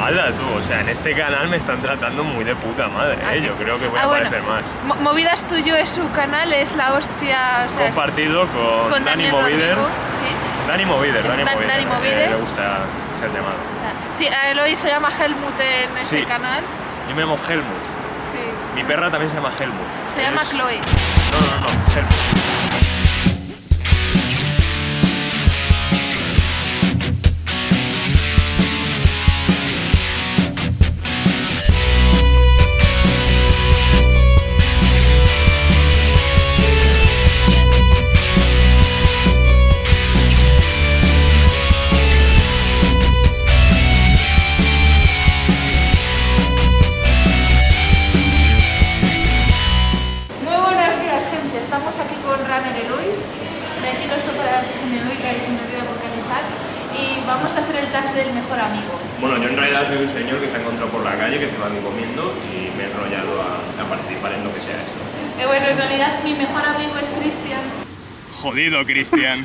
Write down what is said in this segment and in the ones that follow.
espalda, tú. O sea, en este canal me están tratando muy de puta madre, ¿eh? Yo creo que voy a aparecer más. Movidas Tuyo es su canal, es la hostia... O sea, compartido con Dani Movider. ¿Sí? Dani Movider. Le gusta ser llamado. O sea, sí, a Eloy se llama Helmut en ese canal. Yo me llamo Helmut. Sí. Mi perra también se llama Helmut. Se llama Chloe. No, Helmut. Vamos a hacer el tag del mejor amigo. Bueno, yo en realidad soy un señor que se ha encontrado por la calle, que estaba aquí comiendo y me he enrollado a participar en lo que sea esto. Bueno, en realidad mi mejor amigo es Cristian. Jodido, Cristian.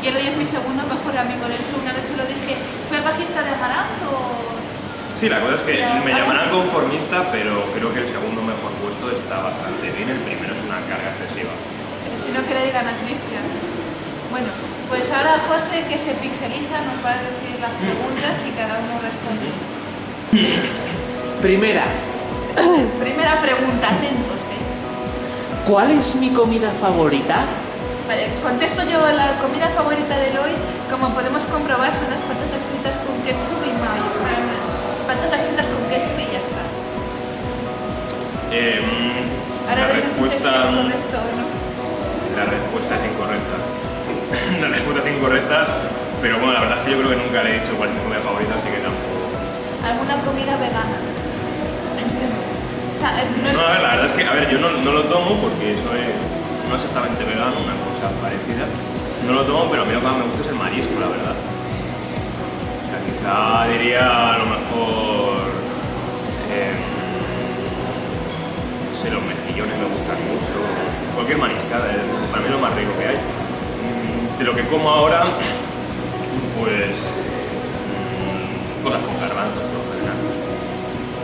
Y él hoy es mi segundo mejor amigo. De hecho, una vez se lo dije, ¿fue bajista de Amaranth o...? Sí, la cosa es que me llamarán conformista, pero creo que el segundo mejor puesto está bastante bien. El primero es una carga excesiva. Si no, que le digan a Cristian. Bueno, pues ahora José, que se pixeliza, nos va a decir las preguntas y cada uno responde. Primera pregunta, atentos, ¿Cuál es mi comida favorita? Vale, contesto yo. La comida favorita de Eloy, como podemos comprobar, son las patatas fritas con ketchup y mayo. Patatas fritas con ketchup y ya está. Ahora la respuesta es correcto o no. La respuesta es incorrecta. La respuesta es incorrecta, pero bueno, la verdad es que yo creo que nunca le he dicho cuál es mi comida favorita, así que tampoco. ¿Alguna comida vegana? O sea, no es... No, a ver, la verdad es que, a ver, yo no lo tomo porque soy no exactamente vegano, una cosa parecida. No lo tomo, pero a mí lo que más me gusta es el marisco, la verdad. O sea, quizá diría a lo mejor... no sé, los mejillones me gustan mucho. Cualquier mariscada, para mí es lo más rico que hay. De lo que como ahora, pues cosas con garbanzos por lo general.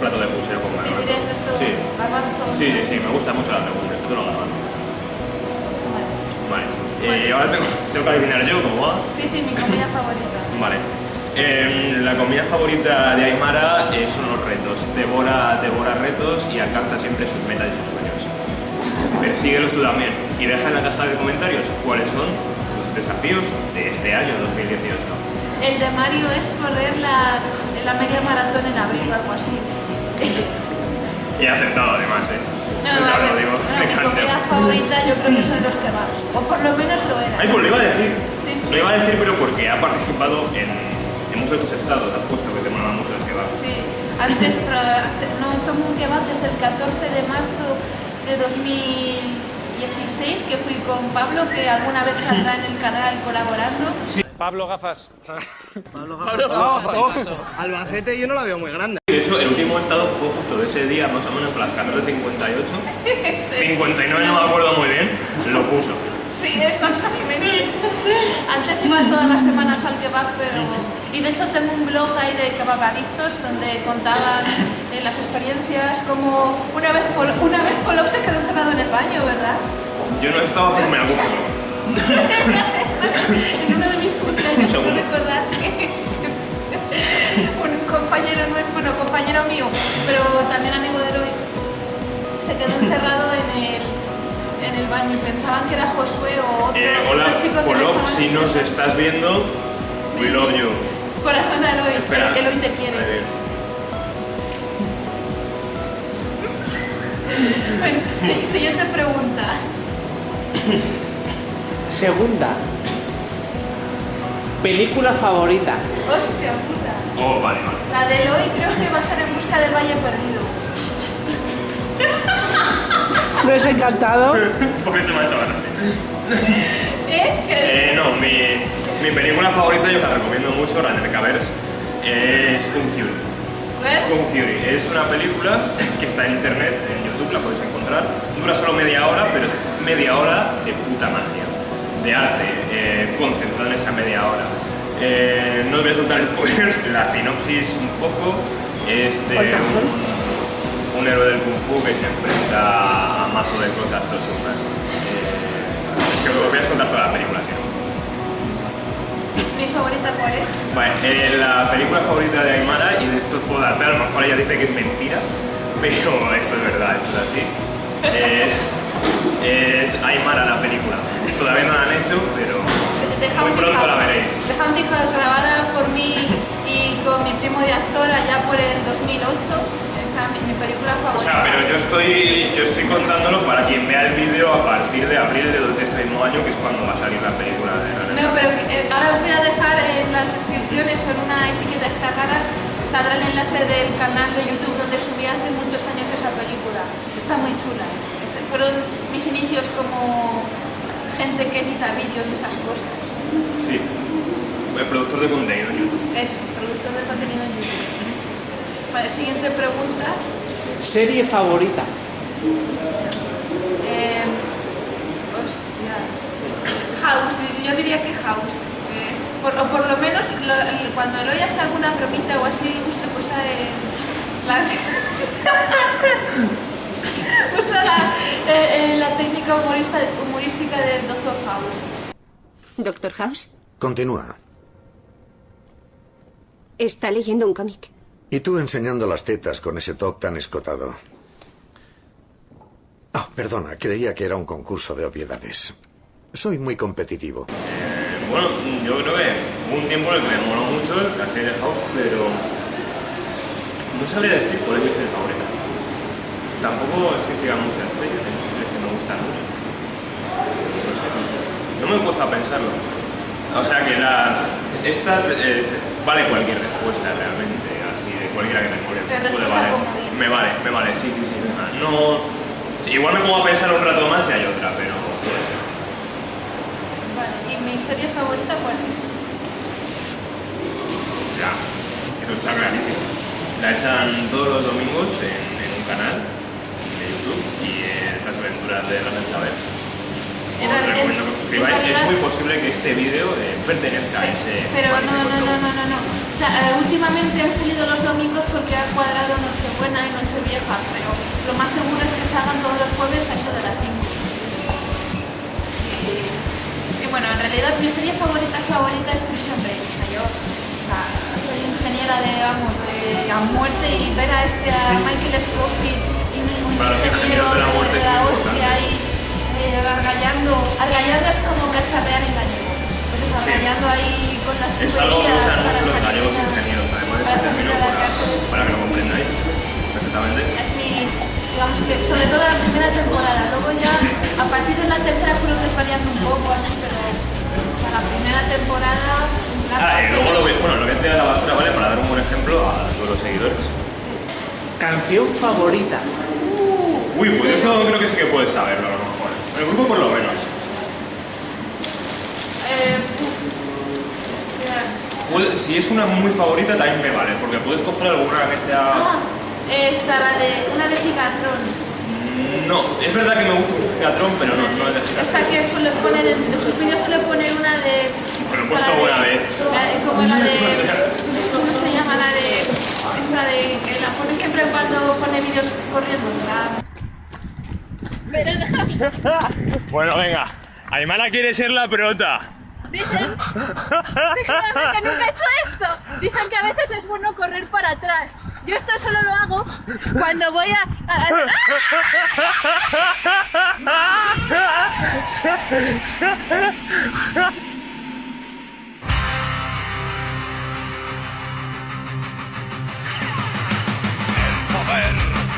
Plato de puchero con garbanzos. ¿Sí dirías esto? Sí. ¿Garbanzos? Sí, me gustan mucho las legumbres, sobre todo los garbanzos. Vale. Ahora tengo que adivinar yo cómo va. Sí, mi comida favorita. Vale. La comida favorita de Aymara son los retos. Devora retos y alcanza siempre sus metas y sus sueños. Persíguelos tú también. Y deja en la caja de comentarios cuáles son tus desafíos de este año 2018. El de Mario es correr la media maratón en abril o algo así. Y he acertado además, mi comida favorita yo creo que son los kebabs. O por lo menos lo era. Ay, pues lo iba a decir. Sí. Lo iba a decir, pero porque ha participado en muchos de tus estados. Has puesto que te molaban mucho los kebabs. Sí. Antes no tomo un kebab desde el 14 de marzo de 2016, que fui con Pablo, que alguna vez saldrá en el canal colaborando. Sí. Pablo Gafas. Pablo Gafas. Albacete yo no la veo muy grande. De hecho, el último estado fue justo de ese día, más o menos a las 14:58. Sí. 59 no me acuerdo muy bien, lo puso. Sí, exactamente. Antes iba todas las semanas al kebab, pero... Y de hecho tengo un blog ahí de kebabadictos donde contaban las experiencias, como una vez Polop se quedó encerrado en el baño, ¿verdad? Yo no estaba, pero me acuerdo. En uno de mis cumpleaños puedo recordar que un compañero nuestro, compañero mío, pero también amigo de Eloy, se quedó encerrado en el baño y pensaban que era Josué o otro chico que le estaba... Si nos estás viendo, we love you. Corazón a Eloy, espera. Eloy te quiere. Bueno, siguiente pregunta. Segunda. Película favorita. Hostia puta. Oh, vale. La de Eloy creo que va a ser En busca del Valle Perdido. ¿No es Encantado? Por eso me ha hecho gracia. No, mi película favorita, yo la recomiendo mucho, la de Mecaverse, es Kung Fury. ¿Qué? Kung Fury es una película que está en internet, en YouTube la puedes encontrar. Dura solo media hora, pero es media hora de puta magia, de arte, concentrado en esa media hora. No os voy a soltar spoilers, la sinopsis un poco es de un héroe del Kung Fu que se enfrenta a mazo de cosas tochumas. Es que os voy a contar toda la película, si no. ¿Mi favorita cuál es? Vale, la película favorita de Aymara, y de esto os puedo dar fe, a lo mejor ella dice que es mentira, pero esto es verdad, esto es así. Es Aymara la película. Todavía no la han hecho, pero muy pronto la veréis. The Haunted House, grabada por mí y con mi primo de actor allá por el 2008. Mi película favorita. O sea, pero yo estoy contándolo para quien vea el vídeo a partir de abril de este mismo año, que es cuando va a salir la película de la No, pero ahora os voy a dejar en las descripciones o en una etiqueta destacadas, saldrá el enlace del canal de YouTube donde subí hace muchos años esa película. Está muy chula. Fueron mis inicios como gente que edita vídeos y esas cosas. Sí, el productor de contenido en YouTube. Eso, productor de contenido en YouTube. Vale, siguiente pregunta. Serie favorita. Hostias. House, yo diría que House. O por lo menos cuando Eloy hace alguna bromita o así, usa las... usa la técnica humorística de Dr. House. ¿Doctor House? Continúa. Está leyendo un cómic. Y tú enseñando las tetas con ese top tan escotado. Ah, perdona, creía que era un concurso de obviedades. Soy muy competitivo. Bueno, yo creo que hubo un tiempo en el que me moló mucho la serie de House, pero no sabría decir cuál es mi serie favorita. Tampoco es que siga muchas series, hay muchas series que me gustan mucho. No sé, no me cuesta pensarlo. O sea que esta vale cualquier respuesta realmente, así de cualquiera que me mole. Puede valer. Me vale, sí. No, igual me pongo a pensar un rato más y hay otra, pero puede ser. Vale, ¿y mi serie favorita cuál es? Hostia, eso está clarísimo. La echan todos los domingos en un canal de YouTube y estas aventuras de Rafael Claver. Os recomiendo que os suscribáis. Es muy posible que este vídeo pertenezca a ese... Pero no. O sea, últimamente han salido los domingos porque ha cuadrado Nochebuena y Nochevieja, pero lo más seguro es que salgan todos los jueves a eso de las 5. Y bueno, en realidad mi serie favorita es Prison Break. Yo soy ingeniera de a muerte y ver a Michael Scofield y un ingeniero de la hostia y argallando es como cacharrear en gallego. Pues eso, argallando ahí con las tuberías. Es algo que usan mucho los gallegos ingenieros, además de ese término, para que lo comprendáis perfectamente. Es digamos que sobre todo la primera temporada, luego ya a partir de la tercera fueron desvariando un poco así, pero o sea, la primera temporada... luego lo voy a tirar a la basura, ¿vale? Para dar un buen ejemplo a todos los seguidores. Sí. Canción favorita. Uy, pues eso creo que sí que puedes saberlo a lo mejor. El grupo por lo menos. Si es una muy favorita también me vale, porque puedes coger alguna que sea... una de Gigatron. No, es verdad que me gusta un Gigatron, pero no es de Gigatron. Esta que suele poner, en sus vídeos suele poner una de... Pues lo he puesto una vez. Como la de... ¿Cómo se llama? La de... Esta de... que la pone siempre cuando pone vídeos corriendo. Pero Bueno, venga. Aymara quiere ser la prota. Dicen que nunca he hecho esto. Dicen que a veces es bueno correr para atrás. Yo esto solo lo hago cuando voy a...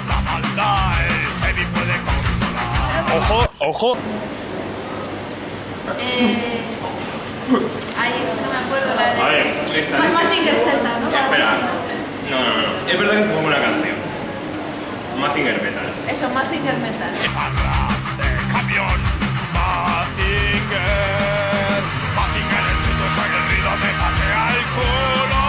La maldad, el heavy puede controlar. Ojo. Ahí es que no me acuerdo la de... A ver, esta es... Mazinger Z, ¿no? Espera. No. Es verdad que es muy buena canción. Mazinger Metal. Eso, Mazinger Metal. De camión, Mazinger espíritu aguerrido me patea el culo.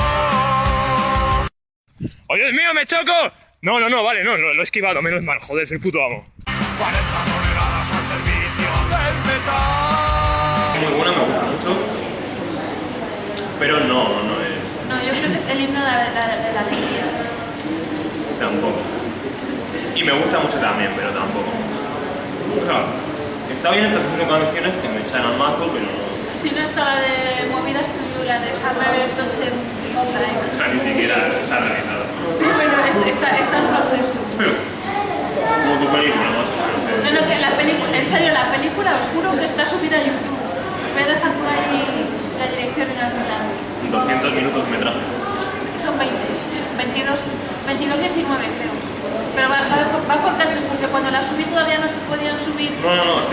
¡Oh, Dios mío, me choco! No, vale, lo he esquivado, menos mal, joder, soy puto amo. 40 toneladas al servicio del metal. Muy buena, me gusta mucho. pero no es... No, yo creo que es el himno de la alegría. Tampoco. Y me gusta mucho también, pero tampoco. O sea, está bien estas 5 canciones que me echan al mazo, pero no... Si no está la de Movidas to You, la de Summer Touching This Time. O sea, ni siquiera se ha realizado. Sí, bueno, está en proceso. Pero, como tu película, más o menos. No, que la película, en serio, la película os juro que está subida a YouTube. Os voy a dejar por ahí la dirección en algún lado. 200 minutos de metraje. Son 22, 19 creo. Pero va por cachos, porque cuando la subí todavía no se podían subir No,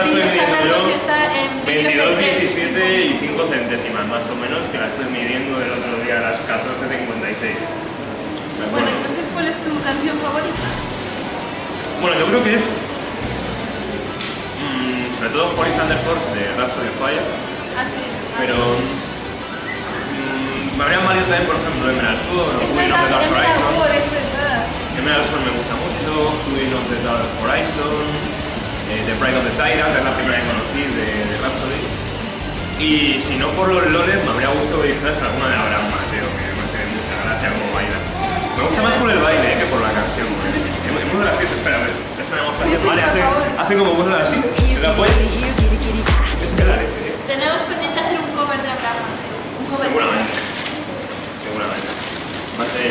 vídeos tan largos y está en vídeos de 22, 17 y 5 centésimas más o menos, que la estoy midiendo el otro día a las 14:56. Bueno, entonces, ¿cuál es tu canción favorita? Bueno, yo creo que es sobre todo Holy Thunder Force de Rhapsody of Fire, Ah, sí. pero me habrían valido también, por ejemplo, Emerald Sword o Es Queen of the verdad, Dark Horizon. es verdad. Emerald Sword me gusta mucho, Queen of the Dark Horizon, The Pride of the Tyrant, que es la primera que conocí de Rhapsody. Y si no por los loles, me habría gustado que dijeras alguna de Abraham Mateo, que me hace mucha gracia como baila. Me gusta más por el baile que por la canción, porque es muy gracioso. Espera, a ver, es una demostración. Sí, Vale, por favor. hace como cosas así. ¿La puedes? Es que la leche, tío. Tenemos pendiente hacer un cover de Abraham. Un cover. Seguramente. Más de...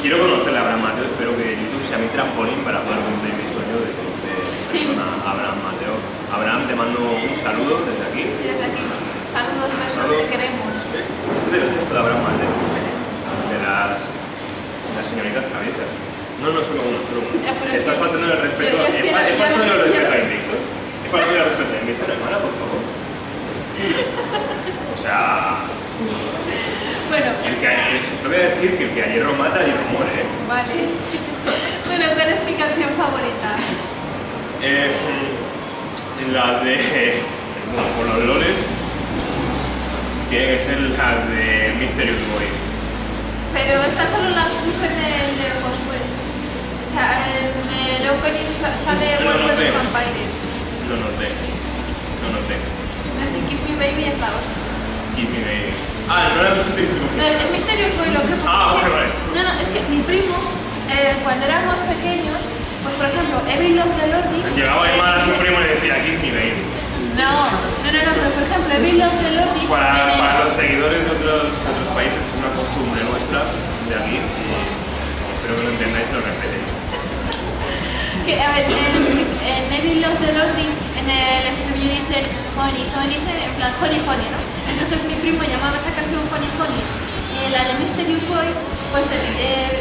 Quiero conocer a Abraham Mateo, espero que YouTube sea mi trampolín para poder cumplir mi sueño de conocer a Abraham Mateo. Abraham, te mando un saludo desde aquí. Sí, desde aquí. Saludos, besos, te queremos. Este es esto de Abraham Mateo. De las señoritas traviesas. No, solo uno. Pero es Estás que- faltando el respeto. yo es que He ya faltado lo el decía. respeto a Invicto. He faltado el respeto a Invicto, hermana, por favor. O sea... Bueno, Os voy a decir que el que a hierro mata, a hierro muere, ¿eh? vale. Bueno, ¿cuál es mi canción favorita? La de... Bueno, por los loles, tiene que ser la de Mysterious Boy. Pero esa solo la puse en el de Josué. O sea, en el opening sale Lo Wolf noté. vs Vampires. Lo noté. No sé, Kiss Me Baby es la hostia. Y mi... Ah, no era Mysterious Boy. No, el Mysterious Boy lo que pasa Ah, es que... vale. No, es que mi primo, cuando éramos pequeños, pues por ejemplo, Evil Love the Lordi... Llegaba a llamar a su primo y le decía, Kiss me baby. No, pero por ejemplo, Evil Love the Lordi... Para los seguidores de otros países es una costumbre nuestra de aquí. Y espero que lo entendáis y lo respetéis. Que, a ver, en Evil Love the Lordi, en el estribillo dicen honey, en plan honey, ¿no? Entonces mi primo llamaba esa canción honey. Y la de Mysterious Boy, pues el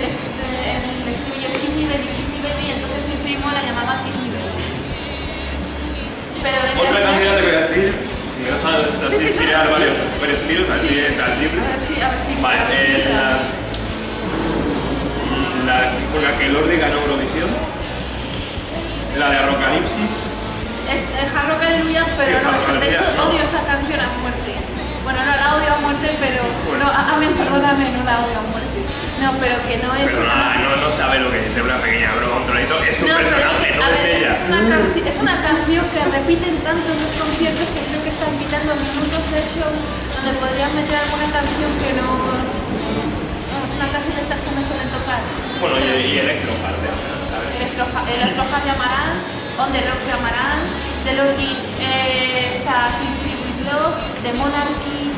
estribillo es Kiss Me Baby, entonces mi primo la llamaba Kiss Me Baby. Pero en Otra realidad- canción te voy a decir, si me dejas tirar varios estilos, así es al libre. A ver si... Vale, a ver si- con la que Lordi ganó Eurovisión, la de Apocalipsis. Es Hard Rock Hallelujah, pero Sí, no, Hard Rock de hecho Hallelujah, ¿no? odio esa canción a muerte. Bueno, no la odio a muerte, pero... No, amén, perdóname, no la odio a muerte. No, pero que no es... Perdona, no sabe lo que dice una pequeña broma, un tronito, es su No, pero personaje, que, no a es ver, ella. es una canción que repiten tanto en los conciertos que creo que están quitando minutos de show donde podrían meter alguna canción que no... Es una canción de estas que no suelen tocar. Bueno, y Electrohard, ¿sabes? Electrohard llamarán, On the Rocks llamarán, The Lordi está Symphony with Love, The Monarchy,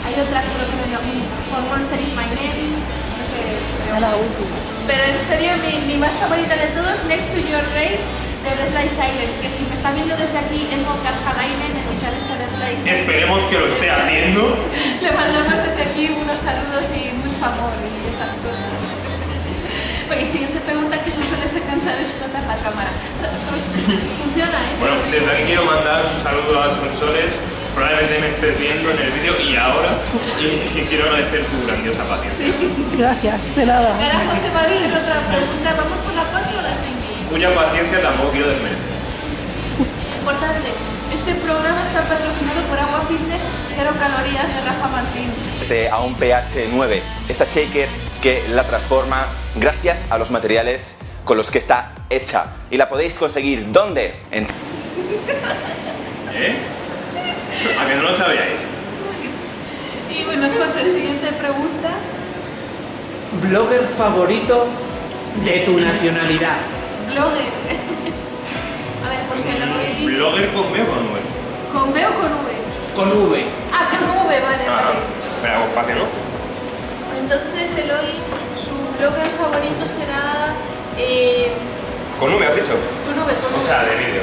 hay otra que creo que no llamo, For Monster is My Name, no sé, pero en serio mi más favorita de todos, Next to Your Ray, de Deathly Silence, que si me está viendo desde aquí es Monkar Halainen, el vocalista de Deathly Silence. Esperemos que lo esté haciendo. Le mandamos desde aquí unos saludos y mucho amor y esas cosas. Y siguiente pregunta, que se suele ser cansada de explotar la cámara. Funciona, ¿eh? Bueno, desde aquí quiero mandar un saludo a Sonsoles. Probablemente me estés viendo en el vídeo y ahora. Y quiero agradecer tu grandiosa paciencia. Gracias, de nada. Ahora José María, otra pregunta. ¿Vamos por la 4 o la 5? Cuya paciencia tampoco quiero desmerecer. Importante, este programa está patrocinado por Agua Fitness 0 calorías de Rafa Martín. A un pH 9. Esta shaker que la transforma gracias a los materiales con los que está hecha. Y la podéis conseguir ¿dónde? En... ¿Eh? ¿A que no lo sabíais? Y bueno, José, siguiente pregunta. Blogger favorito de tu nacionalidad. Blogger. A ver, pues Eloy. ¿Blogger con B o con V? ¿Con B o con V? Con V. Ah, con V, vale, Ah, vale. espera, hago espacio, ¿no? Entonces Eloy, su blogger favorito será. Con V, has dicho. Con V, con V. O sea, de vídeo.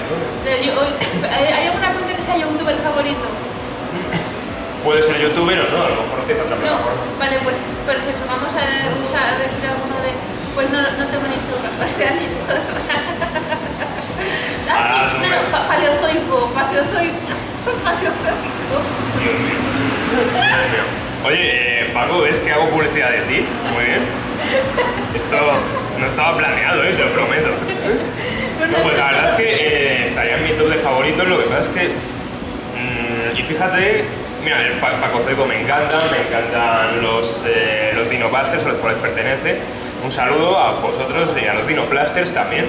¿Hay alguna pregunta que sea youtuber favorito? Puede ser youtuber o no, a lo mejor tiene otra No, plataforma. vale, pues es eso, vamos a decir alguno de. Pues no tengo ni zorra, o sea, ni zorra. Ah, sí, no, paleozoico, paleozoico. Dios mío. Dios mío. Oye, Paco, ¿ves que hago publicidad de ti? Muy bien. Esto no estaba planeado, te lo prometo. No, pues la verdad es que estaría en mi top de favoritos, lo que pasa es que... y fíjate, mira, el Paco Zoico me encantan los Dinobusters a los cuales pertenece. Un saludo a vosotros y a los Dinoplasters también.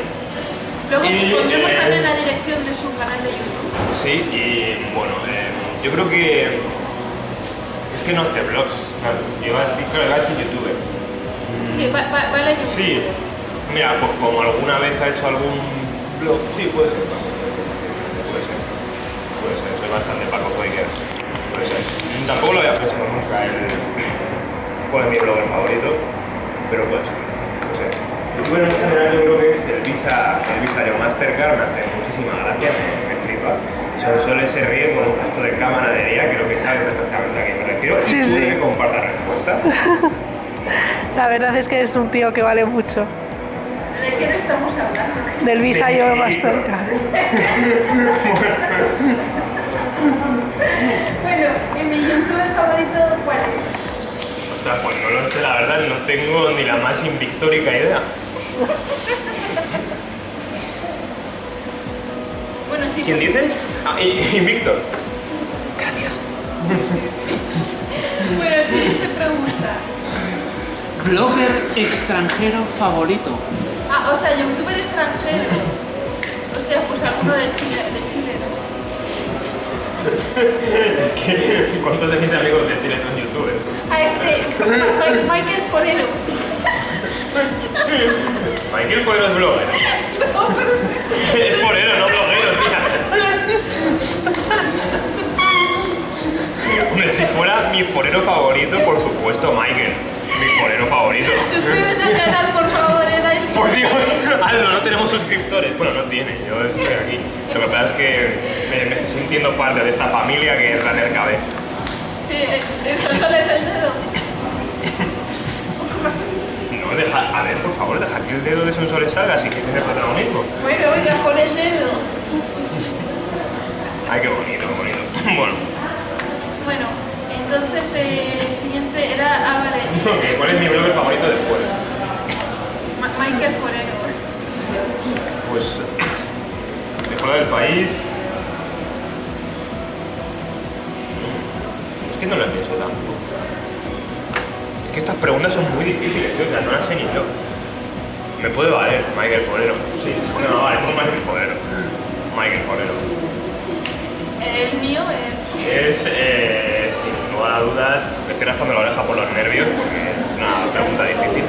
Luego pondremos también la dirección de su canal de YouTube. Sí, y bueno, yo creo que... Es que no hace vlogs, claro. Yo iba a decir youtuber. Sí, vale YouTube. Sí, mira, pues como alguna vez ha hecho algún blog, sí, puede ser, puede ser, soy bastante Paco Zoiker, puede ser. Tampoco lo había pensado nunca cuál es mi blogger favorito, pero puede ser, no sé. Youtuber en general yo creo que es el Visa Yo Mastercard, me hace muchísima gracia, me flipa. Solo se ríe con un gesto de camaradería, creo que sabe perfectamente a quién me refiero, Sí, y puede sí. que comparta respuesta. La verdad es que es un tío que vale mucho. ¿De quién estamos hablando? Del Visa Yo Mastercard. Bueno, ¿y mi youtuber favorito cuál es? Ostras, pues no lo sé, la verdad, no tengo ni la más invictórica idea. Bueno, sí. ¿Quién pues- dice? Ah, y Víctor. Gracias. Bueno, siguiente pregunta. Blogger extranjero favorito. Ah, o sea, youtuber extranjero. Hostia, pues alguno de Chile, ¿no? Es que, ¿cuántos de mis amigos de Chile son youtubers? Ah, Michael Forero. Michael Forero es blogger. Es forero, no bloguero, tía. Hombre, si fuera mi forero favorito, por supuesto, Michael. Mi forero favorito. Suscríbete al canal, por favor, dale. Por Dios, Aldo, no tenemos suscriptores. Bueno, no tiene, yo estoy aquí. Lo que pasa es que me estoy sintiendo parte de esta familia que es la del cabé. Sí, eso solo es el dedo. No, a ver, por favor, deja que el dedo de Sonsoles salga si quieres el protagonismo. Bueno, oiga, con el dedo. Ay, qué bonito, qué bonito. Bueno, Bueno, entonces, siguiente era... Ah, vale. ¿cuál es mi blogger favorito de fuera? Michael Forero. Pues, de fuera del país... Es que no lo pienso tampoco. Es que estas preguntas son muy difíciles, tío, no las sé ni yo. Me puede valer Michael Forero. Sí, no, vale, pues Michael Forero. Michael Forero. El mío Es, sin lugar a dudas, me estoy raspando la oreja por los nervios porque es una pregunta difícil.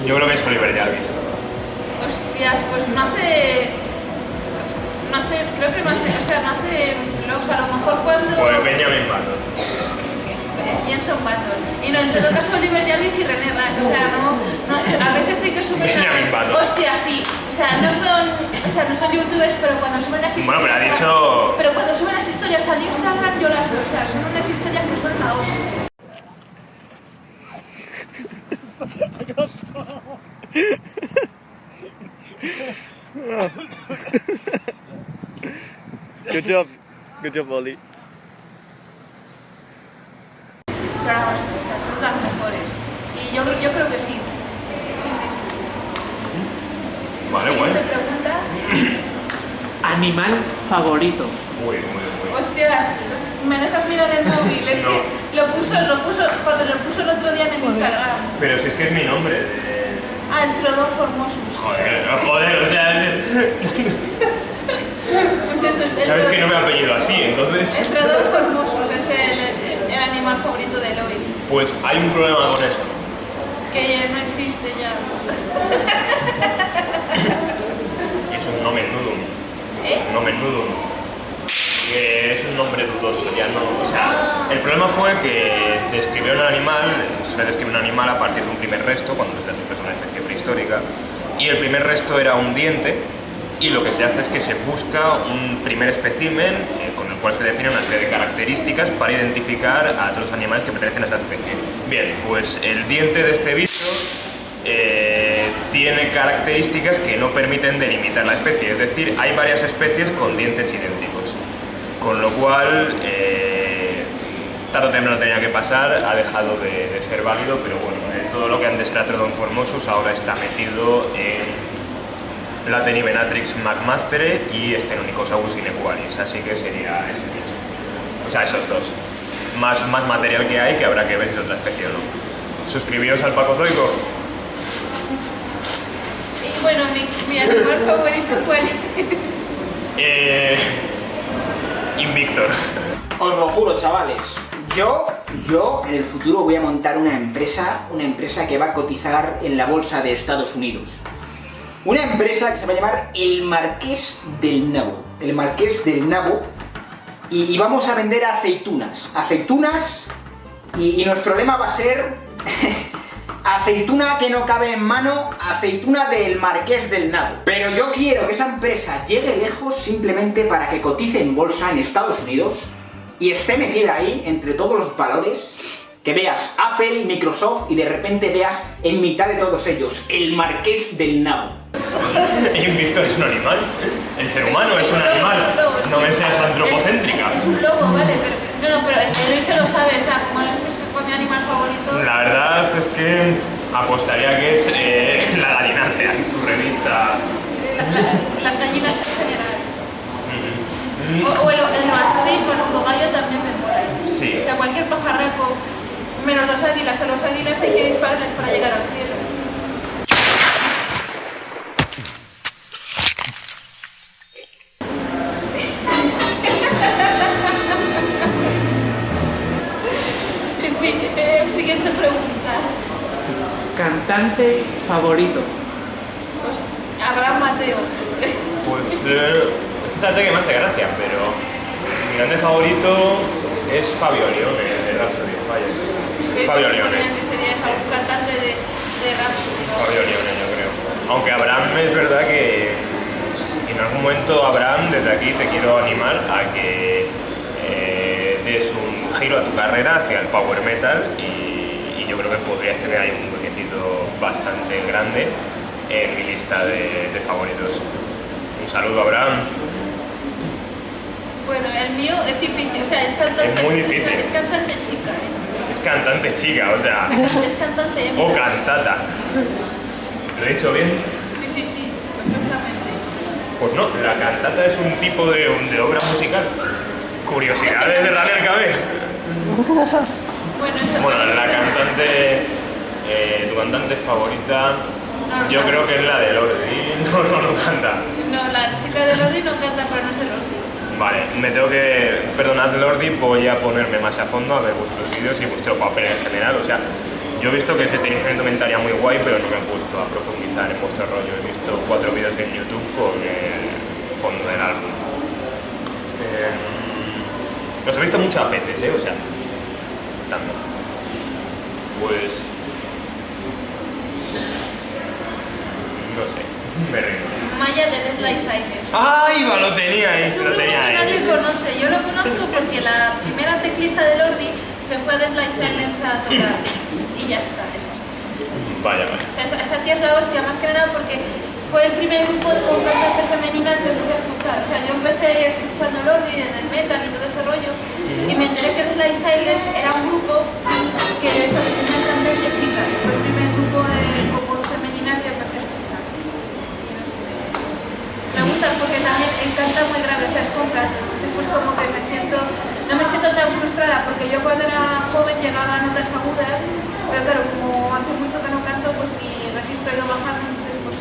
Yo creo que es Oliver Jarvis. Hostias, pues no hace, creo que no hace vlogs, a lo mejor cuando... Pues Benjamin Button. Es Jenson Button. Y no, en todo caso Oliver Jarvis y René Ras, o sea, no, a veces sí que suben... Benjamin Button. Hostia, sí, o sea, no son youtubers, pero cuando suben las historias... Bueno, pero ha dicho... Pero cuando suben las historias al Instagram yo las veo, o sea, son unas historias que son la hostia. Good job, Oli. Pero la hostia, o sea, son las mejores. Y yo creo que sí. Sí. Vale, Siguiente bueno. pregunta. Animal favorito. Muy. Hostias, ¿me dejas mirar el móvil? Es No. que lo puso el otro día en el Instagram. Pero si es que es mi nombre de... Ah, el Trodon Formosus. Joder, o sea... Pues Sabes que no me apellido así, entonces... El roedor formosus es el animal favorito de Eloy. Pues hay un problema con eso. Que no existe ya. Es un nomen nudum. ¿Eh? Un nomen nudum. Que es un nombre dudoso, ya no... O sea, el problema fue que describió un animal, se describe un animal a partir de un primer resto, cuando se describe una especie prehistórica, y el primer resto era un diente, y lo que se hace es que se busca un primer espécimen con el cual se define una serie de características para identificar a todos los animales que pertenecen a esa especie. Bien, pues el diente de este bicho tiene características que no permiten delimitar la especie, es decir, hay varias especies con dientes idénticos, con lo cual tarde o temprano tenía que pasar, ha dejado de ser válido, pero bueno, todo lo que antes era Troodon formosus ahora está metido en Latenivenatrix magmastere y Stenonychosaurus inequalis, así que sería ese mismo. O sea, esos dos. Más material que hay, que habrá que ver si es otra especie o no. Suscribiros al Pacozoico. Y bueno, mi animal favorito, ¿cuál es? Invictor. Os lo juro, chavales. Yo en el futuro voy a montar una empresa que va a cotizar en la bolsa de Estados Unidos. Una empresa que se va a llamar El Marqués del Nabo. El Marqués del Nabo. Y vamos a vender aceitunas. Y nuestro lema va a ser aceituna que no cabe en mano, aceituna del Marqués del Nabo. Pero yo quiero que esa empresa llegue lejos simplemente para que cotice en bolsa en Estados Unidos y esté metida ahí entre todos los valores. Que veas Apple, Microsoft y de repente veas en mitad de todos ellos el Marqués del Nabo. Invictor es un animal. El ser humano es un animal. No me seas antropocéntrica. Es un lobo, vale, pero pero él se lo sabe, o sea, como ese fue mi animal favorito. La verdad es que apostaría que es la gallinacia, tu revista. Las gallinas en general. O el marchín, bueno, el gallo también me mola. Sí. O sea, cualquier pajarraco, menos los águilas. A los águilas hay que dispararles para llegar al cielo. En fin, siguiente pregunta. Cantante favorito. Pues, Abraham Mateo. Pues fíjate que me hace gracia, pero mi cantante favorito es Fabio Lione, de Rhapsody of Fire. Fabio Lione. Que sería eso, un cantante de Rhapsody. Fabio Lione, yo creo. Aunque Abraham es verdad que en algún momento, Abraham, desde aquí te quiero animar a que des un giro a tu carrera hacia el power metal y yo creo que podrías tener ahí un huequecito bastante grande en mi lista de favoritos. Un saludo, Abraham. Bueno, el mío es difícil, o sea, es cantante. Es muy difícil. Es cantante chica, ¿eh? Es cantante chica, o sea. Es cantante. O cantata. ¿Lo he dicho bien? Sí, perfectamente. Pues no, la cantata es un tipo de obra musical. Curiosidades de Daniel Cabé. Bueno, la cantante, tu cantante favorita, yo creo que es la de Lordi. No canta. No, la chica de Lordi no canta, pero no es de Lordi. Vale, me tengo que... Perdonad, Lordi, voy a ponerme más a fondo a ver vuestros vídeos y vuestro papel en general. O sea, yo he visto que tenéis una indumentaria muy guay, pero no me he puesto a profundizar en vuestro rollo. He visto 4 vídeos en YouTube con el fondo del álbum. Los he visto muchas veces, o sea, tanto. Pues... no sé, me río. Maya de Deadlight Silence. ¡Ay, va! Lo tenía ahí, Es un lo grupo tenía que nadie ahí. conoce. Yo lo conozco porque la primera teclista de Lordi se fue a Deadlight Silence a tocar. Y ya está, es así. Vaya. O sea, esa tía es la hostia, más que nada porque fue el primer grupo con cantante femenina que empecé a escuchar. O sea, yo empecé escuchando Lordi en el metal y todo ese rollo. Y me enteré que Deadlight Silence era un grupo que tenía cantante chica. Y fue el primer grupo con voz femenina que empecé a escuchar. Me gusta porque también canta muy grave, o sea, es contrato. Entonces, pues como que no me siento tan frustrada, porque yo cuando era joven llegaba a notas agudas, pero claro, como hace mucho que no canto, pues mi registro ha ido bajando, entonces pues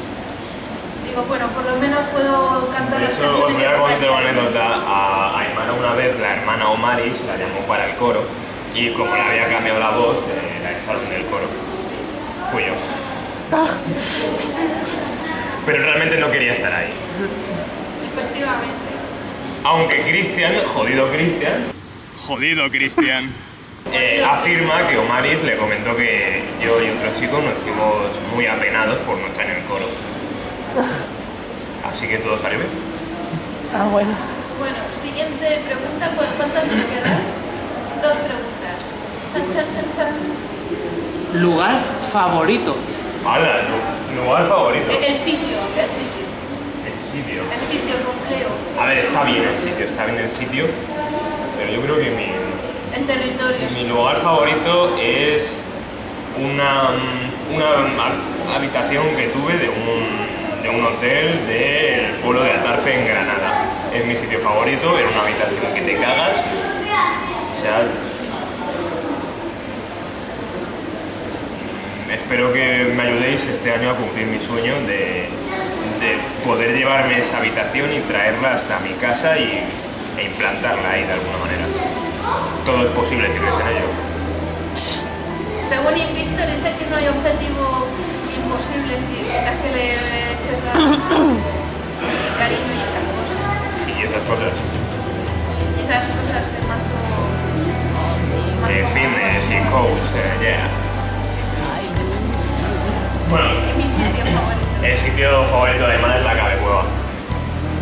digo, bueno, por lo menos puedo cantar De las hecho, os canciones voy a de contar una Paisano. anécdota. A Aymara una vez, la hermana Omaris la llamó para el coro y como le había cambiado la voz, la echaron del coro. Fui yo. Pero realmente no quería estar ahí. Efectivamente. Aunque Cristian, jodido Cristian, afirma que Omaris le comentó que yo y otro chico nos fuimos muy apenados por no estar en el coro. Así que todo salió bien. Ah, bueno. Bueno, siguiente pregunta. ¿Cuántas nos quedan? 2 preguntas. Chan, chan, chan, chan. Lugar favorito. ¡Hala! ¿Lugar favorito? El sitio. El sitio. El sitio con Cleo. A ver, está bien el sitio, pero yo creo que El territorio. mi lugar favorito es una habitación que tuve de un hotel del pueblo de Atarfe en Granada. Es mi sitio favorito, era una habitación que te cagas. O sea, espero que me ayudéis este año a cumplir mi sueño de poder llevarme esa habitación y traerla hasta mi casa e implantarla ahí de alguna manera. Todo es posible si crees en ello. Según Invictor dice que no hay objetivo imposible si mientras que le eches ganas y cariño y esas cosas. Y esas cosas. Y esas cosas de mazo... Fitness y coach, yeah. Bueno, Mi sitio favorito. el sitio favorito de Aymara es la Cabecueva.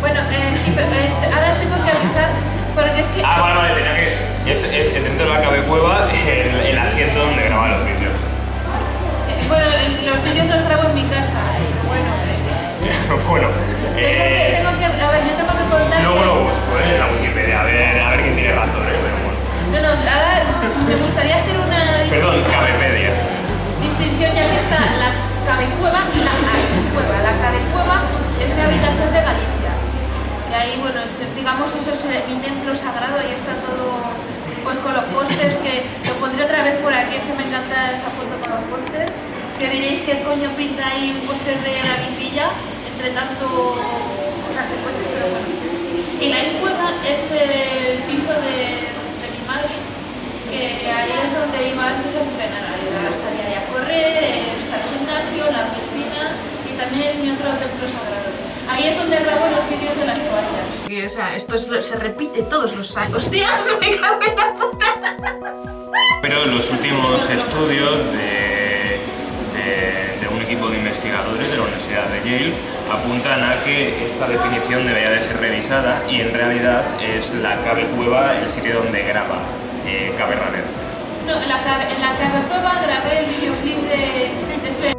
Bueno, sí, pero ahora tengo que avisar porque es que... Vale, tenía que... Es dentro de la Cabecueva el asiento donde graba los vídeos. Bueno, los vídeos los grabo en mi casa. Bueno, Bueno, tengo que... A ver, yo tengo que contar luego que... lo busco en la Wikipedia, a ver quién tiene razón, pero bueno. No, ahora me gustaría hacer una Perdón, Cabepedia. distinción ya que está la Cabecueva y la Cabecueva. La Cabecueva es mi habitación de Galicia. Y ahí, bueno, digamos, eso es mi templo sagrado, ahí está todo pues, con los pósters, que lo pondré otra vez por aquí, es que me encanta esa foto con los pósters. Que diréis que el coño pinta ahí un póster de Galicilla, entre tanto cosas de coches, pero bueno. Y la Cueva es el piso de mi madre, que ahí es donde iba antes a entrenar, salía ahí a correr, está el gimnasio, la piscina y también es mi otro templo sagrado. Ahí es donde grabo los vídeos de las toallas. O sea, esto se repite todos los años. ¡Hostias! ¡Me cago en la puta! Pero los últimos estudios de un equipo de investigadores de la Universidad de Yale apuntan a que esta definición debería de ser revisada y en realidad es la Cabecueva el sitio donde graba Cabe Runner. No, en la Cabecueva grabé el videoclip de este...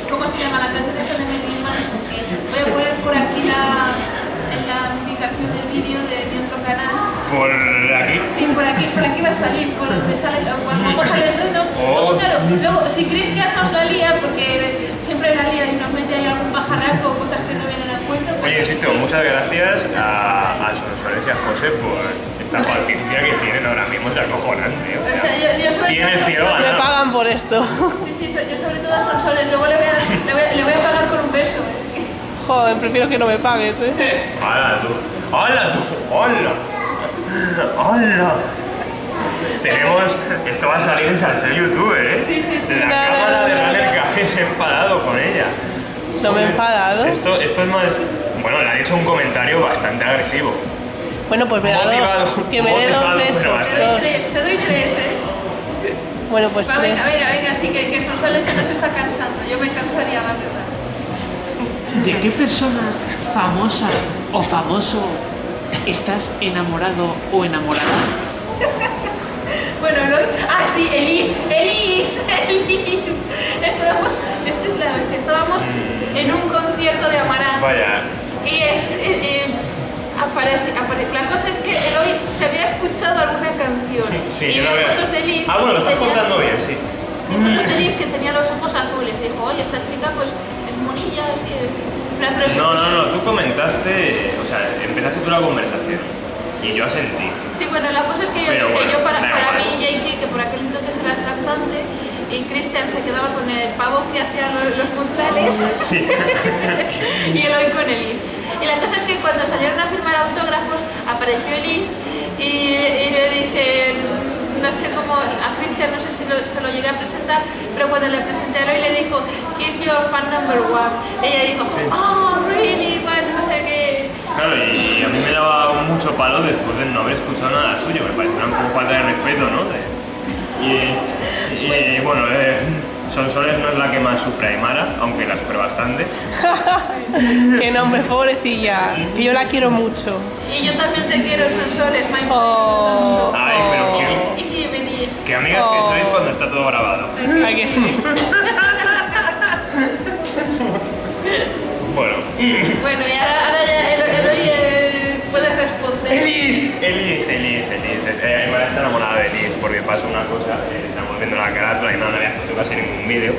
¿cómo se llama? La canción esta de Marilyn Manson, que voy a poner por aquí en la ubicación del vídeo de mi otro canal. ¿Por aquí? Sí, por aquí va a salir, por donde sale, cuando salen renos. Luego, claro, luego, si Cristian nos la lía, porque siempre la lía y nos mete ahí algún pajarraco o cosas que no vienen al cuento. Oye, insisto, muchas gracias a Sonsoles y a José por esta paciencia que tienen ahora mismo, es acojonante. O sea, yo sobre tienes todo, cielo Me pagan por esto. Sí, yo sobre todo a Sonsoles, luego le voy a pagar con un beso. Joder, prefiero que no me pagues, ¿eh? ¡Hala tú! ¡Hola! Tenemos... Esto va a salir en Salseo YouTube, ¿eh? Sí. La cámara de Runner que habéis enfadado con ella. No me he enfadado. Esto es más... Bueno, le ha dicho un comentario bastante agresivo. Bueno, pues me da Motivado, dos. Que me dé motivado, dos besos. pero bastante. Te doy 3, ¿eh? Bueno, pues Va, 3. venga, así que Sonsoles se nos está cansando. Yo me cansaría, la verdad. ¿De qué persona famosa o famoso estás enamorado o enamorada? Bueno, sí, Elis. Estábamos en un concierto de Amaranth. Vaya. Y la cosa es que Eloy se había escuchado alguna canción. Sí, y yo vio lo había... fotos de Elis. Bueno, lo estás contando bien, sí. Y fotos de Elis que tenía los ojos azules. Y dijo, oye, esta chica pues es monilla, así. No, tú comentaste, o sea, empezaste tú la conversación y yo asentí. Sí, bueno, la cosa es que yo, Pero dije, bueno, para da igual. mí, JK, que por aquel entonces era el cantante, y Christian se quedaba con el pavo que hacía los monstrales y Eloy con Elise. Y la cosa es que cuando salieron a firmar autógrafos apareció Elise y le dije, no sé cómo, a Cristian no sé si se lo llegué a presentar, pero cuando le presenté a Eloy le dijo, he's your fan number one. Ella dijo, oh, really, but no sé qué. Claro, y a mí me daba mucho palo después de no haber escuchado nada suyo, me parecía un poco falta de respeto, ¿no? Y bueno, Sonsoles no es la que más sufre Aymara, aunque la sufre bastante. Qué nombre, pobrecilla, que yo la quiero mucho. Y yo también te quiero, Sonsoles, my friend. Oh. Ay, pero qué amigas que sois cuando está todo grabado. Ay, que sí. Bueno. Bueno, y ahora ya Eloy puede responder. Elise. Aymara está enamorada de Elise porque pasa una cosa, estamos viendo la carátula y no había escuchado casi ningún vídeo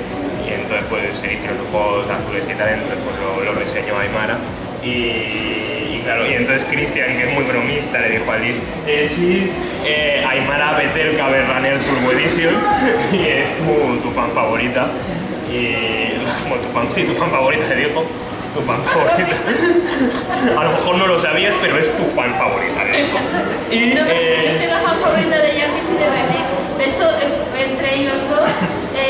y entonces pues se viste los ojos azules y tal, entonces pues lo reseñó Aymara y claro, y entonces Cristian, que es muy bromista, le dijo a Elise, Sis, Aymara Betel Caber Runner Turbo Edition y es tu fan favorita y bueno, tu fan favorita le dijo. Tu fan favorita. A lo mejor no lo sabías, pero es tu fan favorita, le dijo. Y, no, pero yo soy la fan favorita de Jarvis y de René. De hecho, entre ellos dos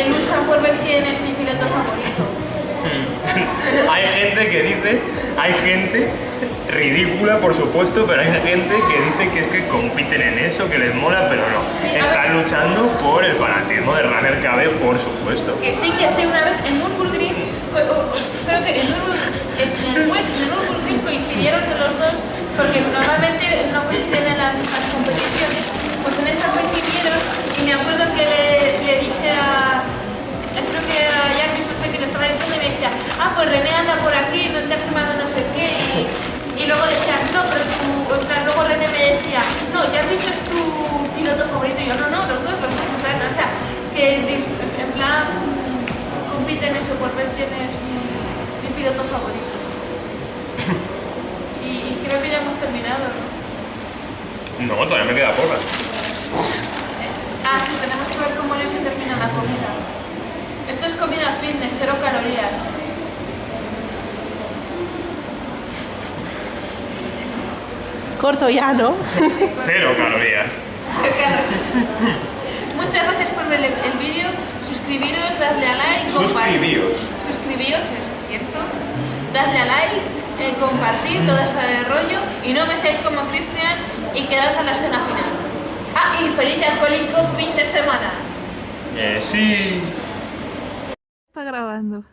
luchan por ver quién es mi piloto favorito. Hay gente que dice, hay gente ridícula por supuesto, pero hay gente que dice que es que compiten en eso, que les mola, pero no. Sí, están luchando por el fanatismo de Runner KB, por supuesto. Que sí, una vez en Nürburgring, creo que en el Nürburgring coincidieron los dos, porque normalmente no coinciden en las mismas competiciones, pues en esa coincidieron y me acuerdo que le dije creo que a Jarvis, no sé qué le estaba diciendo y me decía, pues René anda por aquí, no te ha firmado no sé qué y luego decía, no, pero luego René me decía, no, Jarvis es tu piloto favorito y yo, no, los dos, en plan, o sea, que en plan compiten eso por ver quién es mi piloto favorito. Y creo que ya hemos terminado, ¿no? No, todavía me queda porra. Sí, tenemos que ver cómo se termina la comida. Esto es comida fitness, 0 calorías. Corto ya, ¿no? 0 calorías. Muchas gracias por ver el vídeo. Suscribiros, dadle a like. Suscribíos, es cierto. Dadle a like, compartir todo ese rollo. Y no me seáis como Cristian y quedaos a la escena final. Y feliz y alcohólico fin de semana. Sí. Está grabando.